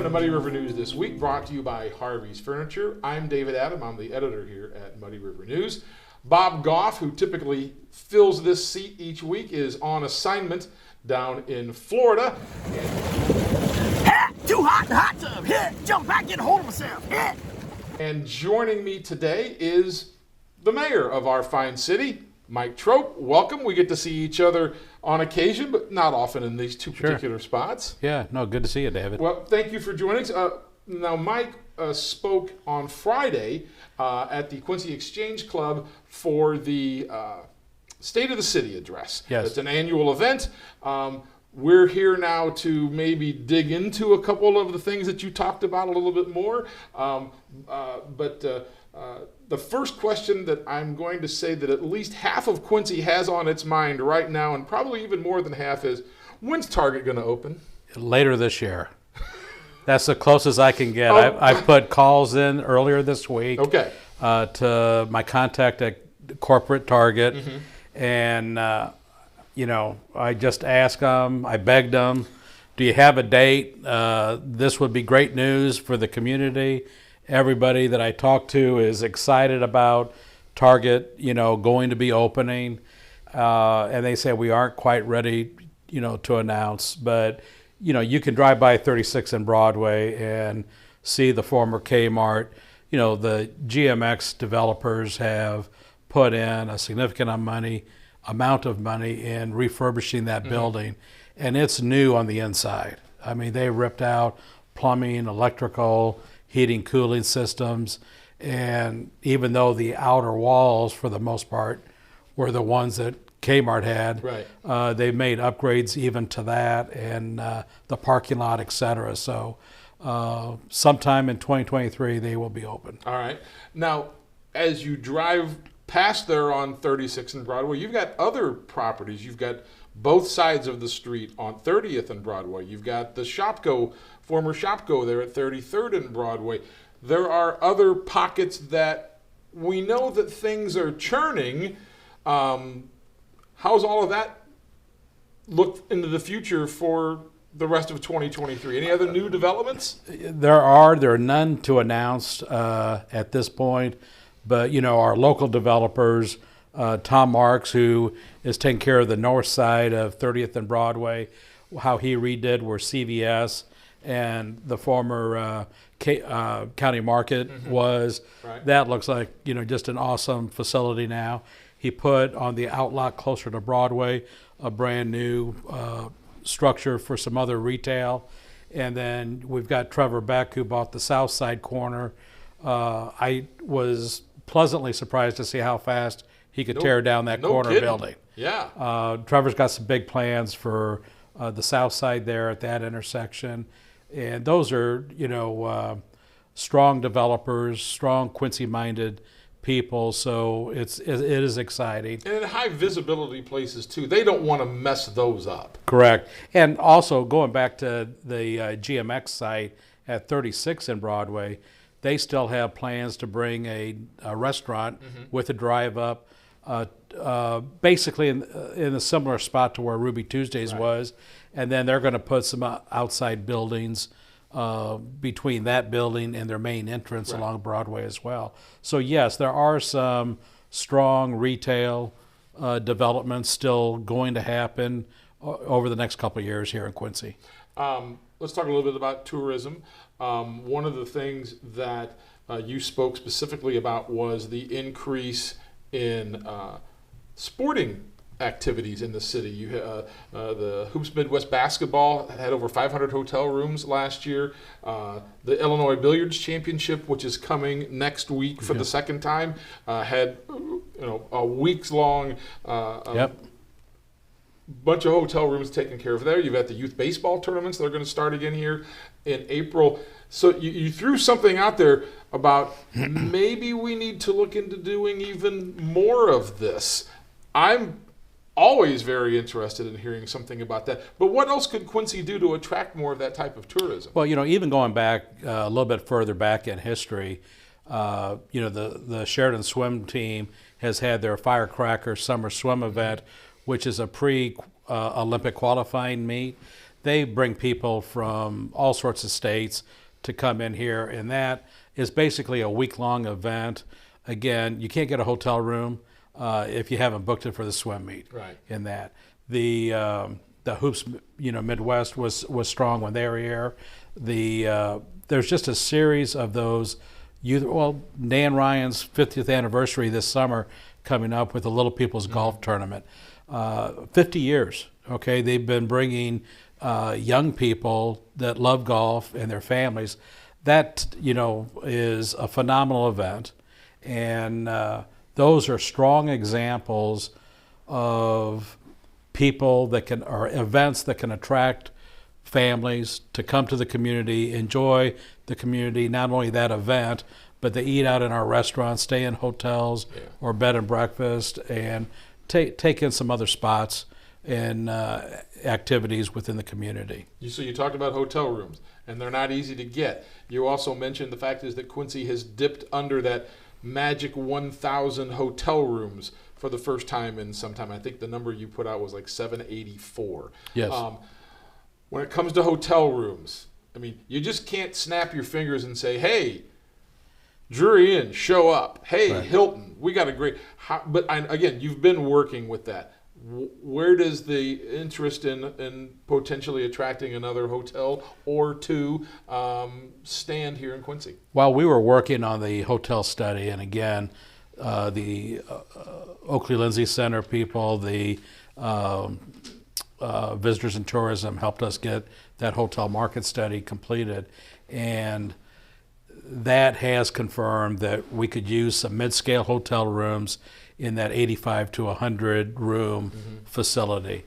to Muddy River News this week, brought to you by Harvey's Furniture. I'm David Adam. I'm the editor here at Muddy River News. Bob Goff, who typically fills this seat each week, is on assignment down in Florida. Too hot in the hot tub. Jump back, get a hold of myself. And joining me today is the mayor of our fine city, Mike Troup. Welcome. We get to see each other on occasion, but not often in these two particular spots. Yeah, no, good to see you, David. Well, thank you for joining us. Now, Mike spoke on Friday at the Quincy Exchange Club for the State of the City address. Yes. It's an annual event. We're here now to maybe dig into a couple of the things that you talked about a little bit more. The first question that I'm going to say that at least half of Quincy has on its mind right now, and probably even more than half, is when's Target going to open? Later this year. That's the closest I can get. Oh. I put calls in earlier this week to my contact at corporate Target, and I just asked them, I begged them, do you have a date? This would be great news for the community. Everybody that I talked to is excited about Target, going to be opening, and they say we aren't quite ready, to announce. But you can drive by 36 and Broadway and see the former Kmart. The GMX developers have put in a significant amount of money in refurbishing that building, and it's new on the inside. I mean, they ripped out plumbing, electrical, heating, cooling systems, and even though the outer walls, for the most part, were the ones that Kmart had, they made upgrades even to that, and the parking lot, et cetera. So sometime in 2023, they will be open. All right. Now, as you drive past there on 36 and Broadway, you've got other properties. You've got both sides of the street on 30th and Broadway. You've got the Shopko, former Shopko there at 33rd and Broadway. There are other pockets that we know that things are churning. How's all of that look into the future for the rest of 2023? Any other new developments? There are none to announce at this point, but our local developers, Tom Marks, who is taking care of the north side of 30th and Broadway, how he redid where CVS and the former county market was. That looks like just an awesome facility now. He put on the outlot closer to Broadway a brand new structure for some other retail, and then we've got Trevor Beck, who bought the south side corner. I was pleasantly surprised to see how fast he could tear down that corner building. Yeah. Trevor's got some big plans for the south side there at that intersection. And those are, strong developers, strong Quincy-minded people. So it is exciting. And in high visibility places, too. They don't want to mess those up. Correct. And also, going back to the GMX site at 36 in Broadway, they still have plans to bring a restaurant with a drive-up, basically in a similar spot to where Ruby Tuesdays was. And then they're going to put some outside buildings between that building and their main entrance along Broadway as well. So yes, there are some strong retail developments still going to happen over the next couple of years here in Quincy. Let's talk a little bit about tourism. One of the things that you spoke specifically about was the increase in sporting activities in the city. You the Hoops Midwest basketball had over 500 hotel rooms last year. The Illinois Billiards Championship, which is coming next week for the second time, had a weeks-long bunch of hotel rooms taken care of there. You've got the youth baseball tournaments that are going to start again here in April. So you threw something out there about maybe we need to look into doing even more of this. I'm always very interested in hearing something about that. But what else could Quincy do to attract more of that type of tourism? Well, even going back a little bit further back in history, the Sheridan swim team has had their Firecracker summer swim event, which is a pre-Olympic qualifying meet. they bring people from all sorts of states to come in here, and that is basically a week-long event. Again, you can't get a hotel room if you haven't booked it for the swim meet. Right. In that, the hoops, Midwest was strong when they were here. There's just a series of those. Dan Ryan's 50th anniversary this summer coming up with the Little People's Golf Tournament. 50 years. Okay, they've been bringing young people that love golf and their families. That is a phenomenal event, and those are strong examples of people or events that can attract families to come to the community, enjoy the community, not only that event, but they eat out in our restaurants, stay in hotels or bed and breakfast, and take in some other spots and activities within the community. So you talked about hotel rooms, and they're not easy to get. You also mentioned the fact is that Quincy has dipped under that magic 1,000 hotel rooms for the first time in some time. I think the number you put out was like 784. Yes. When it comes to hotel rooms, I mean, you just can't snap your fingers and say, hey, Drury Inn, show up. Hey, right. Hilton, we got a great... But again, you've been working with that. Where does the interest in potentially attracting another hotel or two stand here in Quincy? Well, we were working on the hotel study, and again, the Oakley Lindsay Center people, the Visitors and Tourism helped us get that hotel market study completed, and that has confirmed that we could use some mid-scale hotel rooms in that 85 to 100 room facility.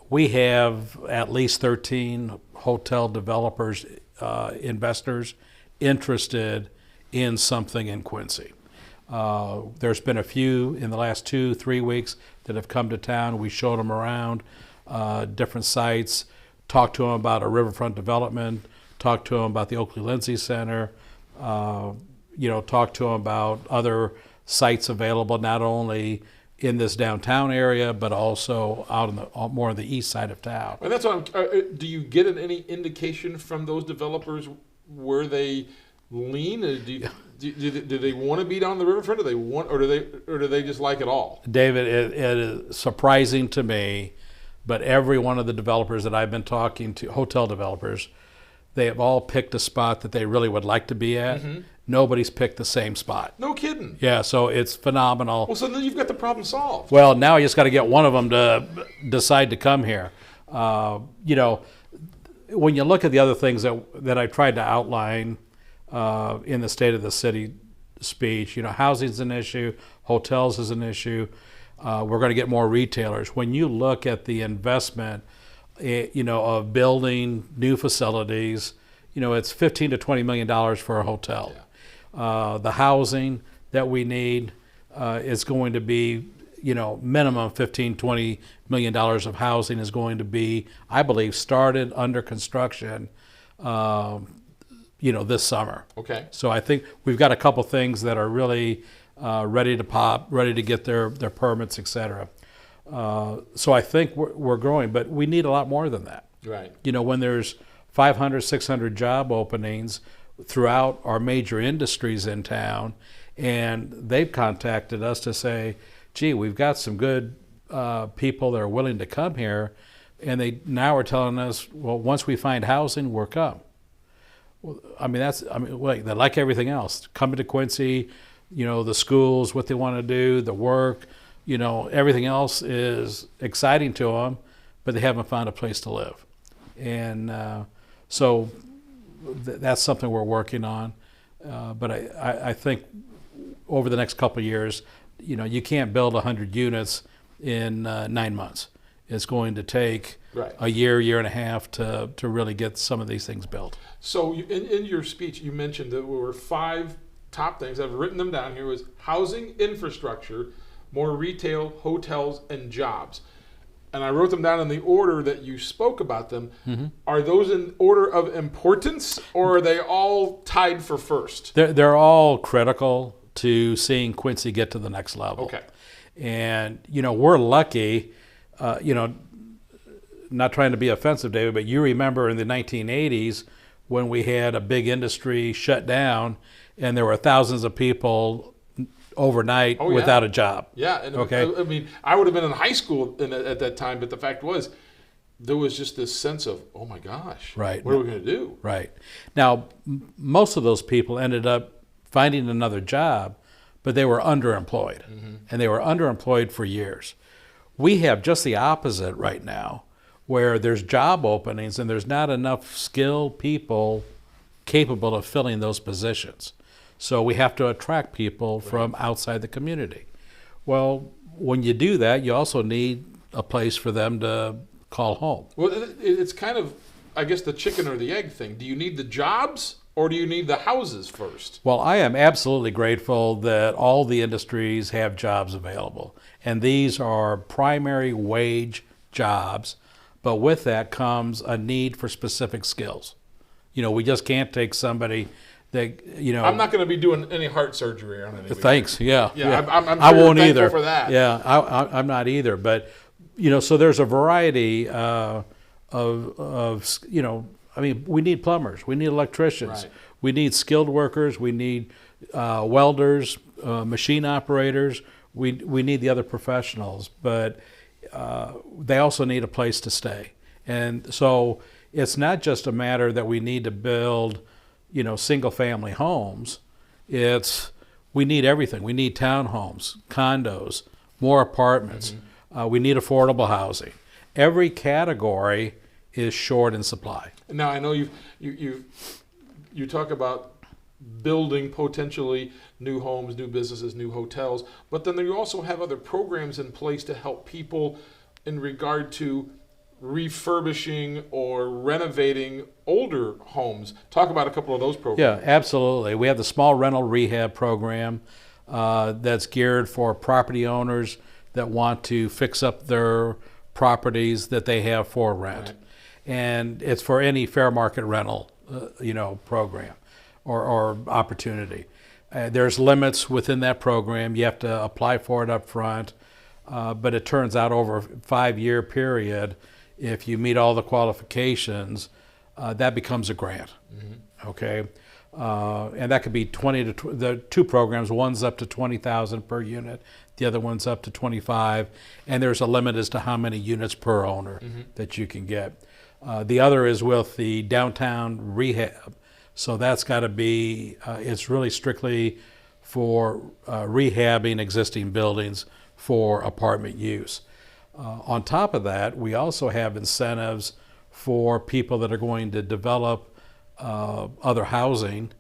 We have at least 13 hotel developers, investors interested in something in Quincy. There's been a few in the last 2-3 weeks that have come to town. We showed them around different sites, talked to them about a riverfront development, talked to them about the Oakley Lindsay Center, talked to them about other sites available not only in this downtown area but also out in more on the east side of town. And that's what do you get any indication from those developers where they lean? Do they want to be down the riverfront? Or do they just like it all? David, it is surprising to me, but every one of the developers that I've been talking to, hotel developers, they have all picked a spot that they really would like to be at. Nobody's picked the same spot. No kidding. Yeah, so it's phenomenal. Well, so then you've got the problem solved. Well, now you just got to get one of them to decide to come here. When you look at the other things that I tried to outline in the State of the City speech, housing's an issue, hotels is an issue. We're going to get more retailers. When you look at the investment, of building new facilities, it's $15 to $20 million for a hotel. Yeah. The housing that we need is going to be, minimum $15, $20 million of housing is going to be, I believe, started under construction, this summer. Okay. So I think we've got a couple things that are really ready to pop, ready to get their permits, et cetera. So I think we're growing, but we need a lot more than that. Right. When there's 500, 600 job openings throughout our major industries in town, and they've contacted us to say, gee, we've got some good people that are willing to come here, and they now are telling us, well, once we find housing, we'll come. Well, they like everything else. Coming to Quincy, the schools, what they want to do, the work, everything else is exciting to them, but they haven't found a place to live. And so that's something we're working on. But I think over the next couple of years, you can't build 100 units in 9 months. It's going to take a year and a half to really get some of these things built. So in your speech, you mentioned that there were 5 top things. I've written them down here. Was housing, infrastructure, more retail, hotels, and jobs. And I wrote them down in the order that you spoke about them. Mm-hmm. Are those in order of importance, or are they all tied for first? They're all critical to seeing Quincy get to the next level. Okay. And, we're lucky, not trying to be offensive, David, but you remember in the 1980s when we had a big industry shut down and there were thousands of people overnight without a job. Yeah, and okay. I mean, I would have been in high school at that time, but the fact was, there was just this sense of, oh my gosh, right. What are we going to do? Right. Now, most of those people ended up finding another job, but they were underemployed, and they were underemployed for years. We have just the opposite right now, where there's job openings and there's not enough skilled people capable of filling those positions. So we have to attract people from outside the community. Well, when you do that, you also need a place for them to call home. Well, it's kind of, I guess, the chicken or the egg thing. Do you need the jobs or do you need the houses first? Well, I am absolutely grateful that all the industries have jobs available. And these are primary wage jobs, but with that comes a need for specific skills. You know, we just can't take somebody that, you know. I'm not going to be doing any heart surgery on anybody. Thanks, yeah. I'm sure I won't you're either. for that. Yeah, I'm not either. But, you know, so there's a variety of you know, I mean, we need plumbers, we need electricians, Right. we need skilled workers, we need welders, machine operators, we need the other professionals, but they also need a place to stay. And so it's not just a matter that we need to build, you know, single family homes. We need everything. We need townhomes, condos, more apartments. We need affordable housing. Every category is short in supply. Now, I know you talk about building potentially new homes, new businesses, new hotels, but then you also have other programs in place to help people in regard to refurbishing or renovating older homes. Talk about a couple of those programs. Yeah, absolutely. We have the small rental rehab program that's geared for property owners that want to fix up their properties that they have for rent. Right. And it's for any fair market rental, you know, program or opportunity. There's limits within that program. You have to apply for it up front, but it turns out over a 5-year period, if you meet all the qualifications, that becomes a grant. Okay, and that could be the two programs. One's up to $20,000 per unit. The other one's up to 25, and there's a limit as to how many units per owner that you can get. The other is with the downtown rehab. So that's got to be, it's really strictly for rehabbing existing buildings for apartment use. On top of that, we also have incentives for people that are going to develop other housing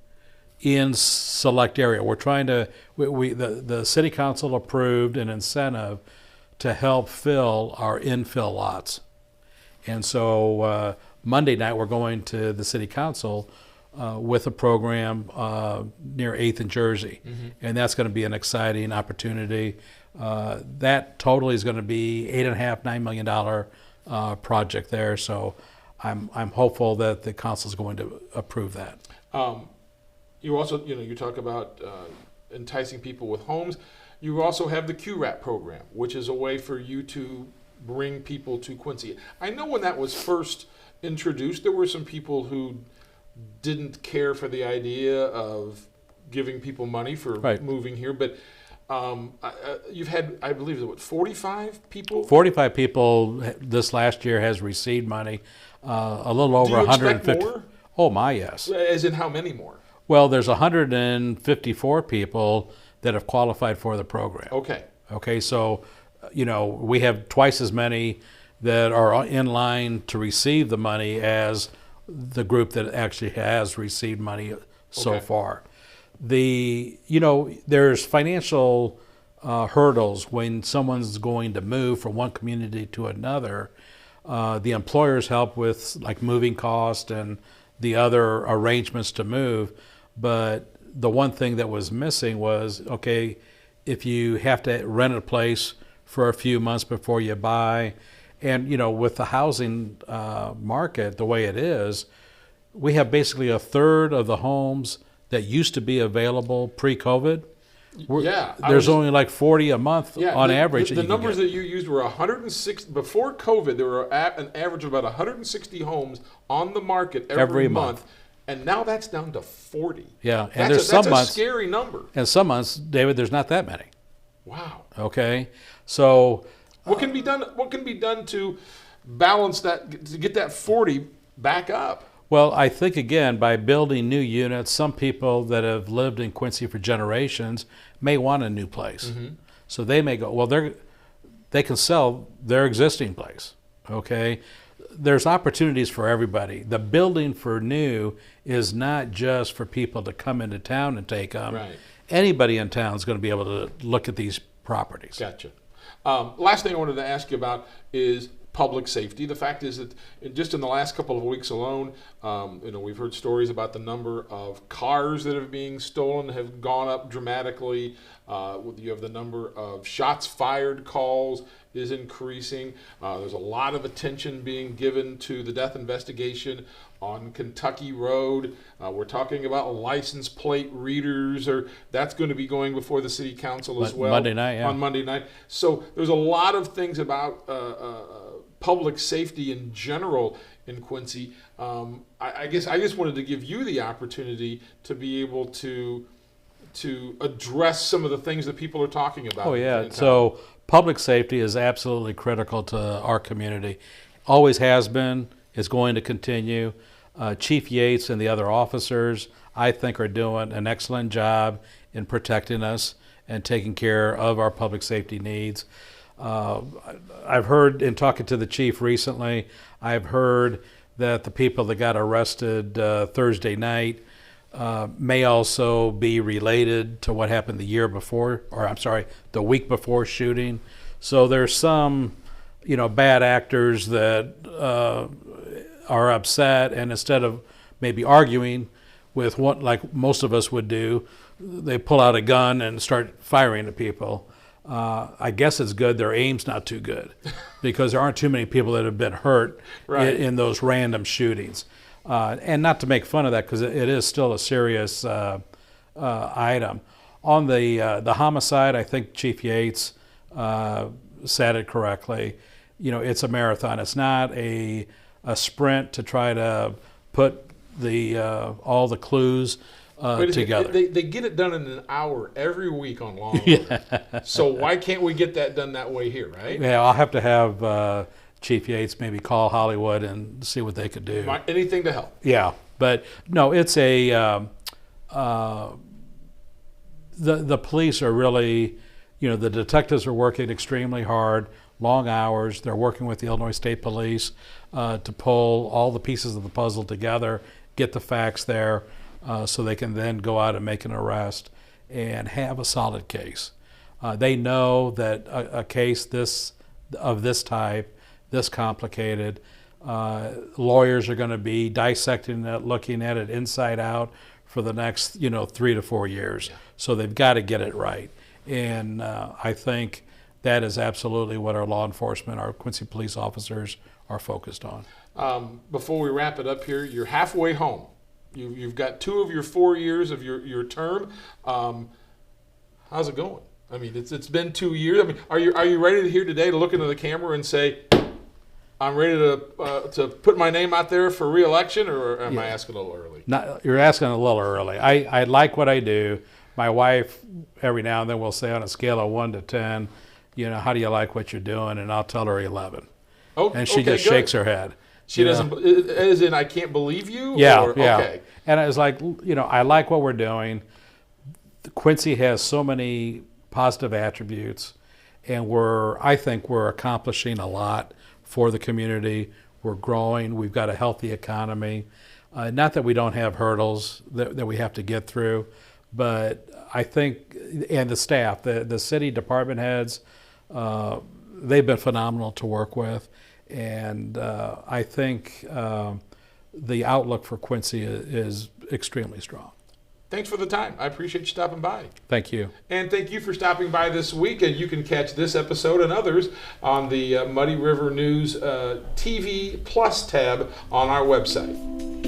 in select area. We're trying to, the city council approved an incentive to help fill our infill lots. And so Monday night we're going to the city council with a program near 8th and Jersey. And that's going to be an exciting opportunity. That totally is going to be $8.5–9 million project there. So I'm hopeful that the council is going to approve that. You also, you talk about enticing people with homes. You also have the QRAP program, which is a way for you to bring people to Quincy. I know when that was first introduced, there were some people who didn't care for the idea of giving people money for moving here, but you've had, I believe, 45 people? 45 people this last year has received money. A little over 150. Do you expect more? Oh my, yes. As in how many more? Well, there's 154 people that have qualified for the program. Okay, so we have twice as many that are in line to receive the money as the group that actually has received money so far. There's financial hurdles when someone's going to move from one community to another. The employers help with like moving cost and the other arrangements to move, but the one thing that was missing was, okay, if you have to rent a place for a few months before you buy, and with the housing market the way it is, we have basically a third of the homes that used to be available pre-COVID There's only like 40 a month on average. The numbers that you used were 106 before COVID. There were an average of about 160 homes on the market every month. And now that's down to 40. Yeah, and that's a scary number. And some months, David, there's not that many. Wow. Okay, so what can be done? What can be done to balance that, to get that 40 back up? Well, I think again by building new units, some people that have lived in Quincy for generations may want a new place, so they may go. Well, they can sell their existing place. Okay. There's opportunities for everybody. The building for new is not just for people to come into town and take them. Right. Anybody in town is going to be able to look at these properties. Gotcha. Last thing I wanted to ask you about is public safety. The fact is that just in the last couple of weeks alone, we've heard stories about the number of cars that are being stolen have gone up dramatically. You have the number of shots fired calls is increasing. There's a lot of attention being given to the death investigation on Kentucky Road. We're talking about license plate readers, that's going to be going before the city council as well. Monday night, yeah. On Monday night. So there's a lot of things about public safety in general in Quincy. I guess I just wanted to give you the opportunity to be able to address some of the things that people are talking about. Oh yeah, so public safety is absolutely critical to our community. Always has been, is going to continue. Chief Yates and the other officers, I think, are doing an excellent job in protecting us and taking care of our public safety needs. I've heard, in talking to the chief recently, I've heard that the people that got arrested Thursday night may also be related to what happened the week before shooting. So there's some, bad actors that are upset, and instead of maybe arguing with what, like most of us would do, they pull out a gun and start firing at people. I guess it's good their aim's not too good, because there aren't too many people that have been hurt in those random shootings. And not to make fun of that, because it is still a serious item. On the homicide, I think Chief Yates said it correctly. It's a marathon. It's not a sprint to try to put all the clues together. They get it done in an hour every week on Long Island. So why can't we get that done that way here, right? Yeah, I'll have to have Chief Yates maybe call Hollywood and see what they could do. Anything to help. Yeah, but no, it's the police are really, the detectives are working extremely hard, long hours. They're working with the Illinois State Police to pull all the pieces of the puzzle together, get the facts there, so they can then go out and make an arrest and have a solid case. They know that a case of this type, this complicated, lawyers are going to be dissecting it, looking at it inside out for the next 3 to 4 years. Yeah. So they've got to get it right, and I think that is absolutely what our law enforcement, our Quincy police officers, are focused on. Before we wrap it up here, you're halfway home. You've got 2 of your 4 years of your term. How's it going? I mean, it's been 2 years. I mean, are you ready to here today to look into the camera and say, I'm ready to put my name out there for re-election, or am I asking a little early? You're asking a little early. I like what I do. My wife, every now and then, will say on a scale of 1 to 10, how do you like what you're doing? And I'll tell her 11. Oh, and she just shakes her head. She doesn't, as in, I can't believe you? Yeah, or, yeah. Okay. And it's like, I like what we're doing. Quincy has so many positive attributes, and I think we're accomplishing a lot for the community. We're growing. We've got a healthy economy. Not that we don't have hurdles that we have to get through, but I think, and the staff, the city department heads, they've been phenomenal to work with. And I think the outlook for Quincy is extremely strong. Thanks for the time. I appreciate you stopping by. Thank you. And thank you for stopping by this week. And you can catch this episode and others on the Muddy River News TV Plus tab on our website.